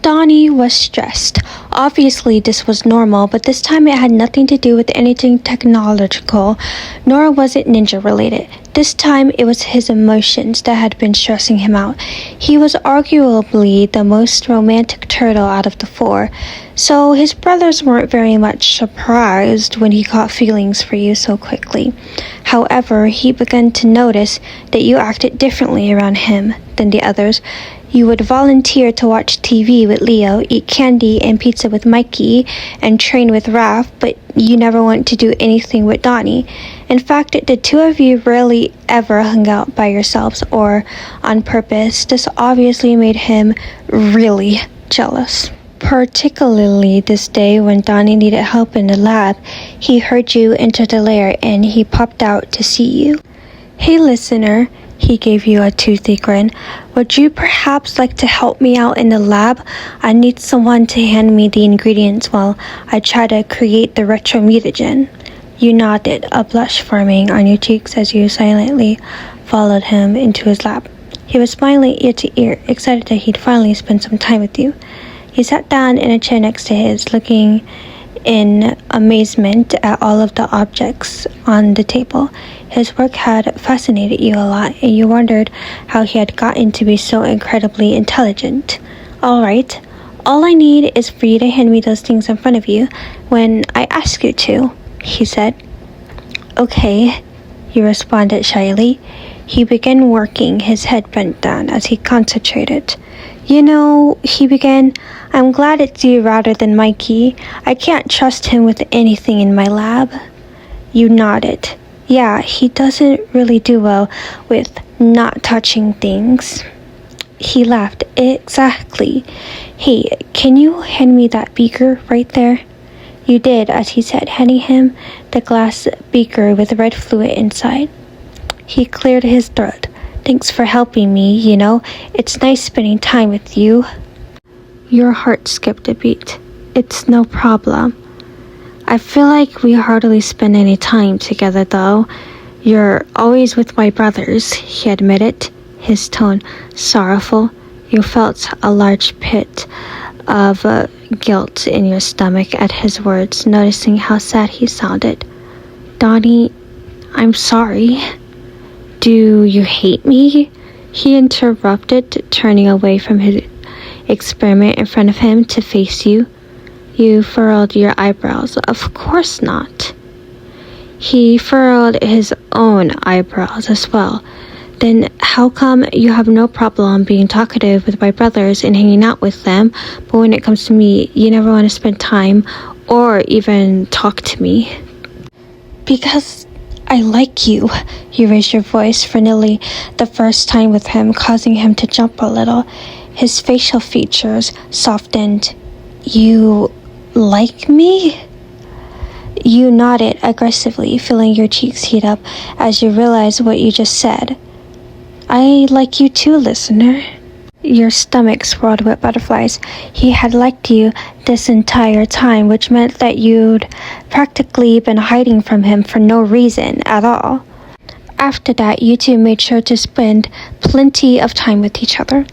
Donnie was stressed. Obviously, this was normal, but this time it had nothing to do with anything technological, nor was it ninja related. This time, it was his emotions that had been stressing him out. He was arguably the most romantic turtle out of the four, so his brothers weren't very much surprised when he caught feelings for you so quickly. However, he began to notice that you acted differently around him than the others. You would volunteer to watch TV with Leo, eat candy and pizza with Mikey, and train with Raph, but you never went to do anything with Donnie. In fact, the two of you rarely ever hung out by yourselves or on purpose. This obviously made him really jealous. Particularly this day when Donnie needed help in the lab, he heard you enter the lair and he popped out to see you. "Hey listener," he gave you a toothy grin. "Would you perhaps like to help me out in the lab? I need someone to hand me the ingredients while I try to create the retro mutagen." You nodded, a blush forming on your cheeks as you silently followed him into his lab. He was smiling ear to ear, excited that he'd finally spend some time with you. He sat down in a chair next to his, looking in amazement at all of the objects on the table. His work had fascinated you a lot, and you wondered how he had gotten to be so incredibly intelligent. "All right, all I need is for you to hand me those things in front of you when I ask you to," he said. "Okay," you responded shyly. He began working, his head bent down as he concentrated. "You know," he began, "I'm glad it's you rather than Mikey. I can't trust him with anything in my lab." You nodded. "Yeah, he doesn't really do well with not touching things." He laughed. "Exactly. Hey, can you hand me that beaker right there?" You did, as he said, handing him the glass beaker with red fluid inside. He cleared his throat. "Thanks for helping me, you know. It's nice spending time with you." Your heart skipped a beat. "It's no problem. I feel like we hardly spend any time together, though. You're always with my brothers," he admitted, his tone sorrowful. You felt a large pit of guilt in your stomach at his words, noticing how sad he sounded. "Donnie, I'm sorry." "Do you hate me?" he interrupted, turning away from his experiment in front of him to face you. You furrowed your eyebrows. "Of course not." He furrowed his own eyebrows as well. "Then how come you have no problem being talkative with my brothers and hanging out with them, but when it comes to me, you never want to spend time or even talk to me?" "Because I like you." You raised your voice for nearly the first time with him, causing him to jump a little. His facial features softened. "You like me?" You nodded aggressively, feeling your cheeks heat up as you realized what you just said. "I like you too, listener." Your stomach swirled with butterflies. He had liked you this entire time, which meant that you'd practically been hiding from him for no reason at all. After that, you two made sure to spend plenty of time with each other.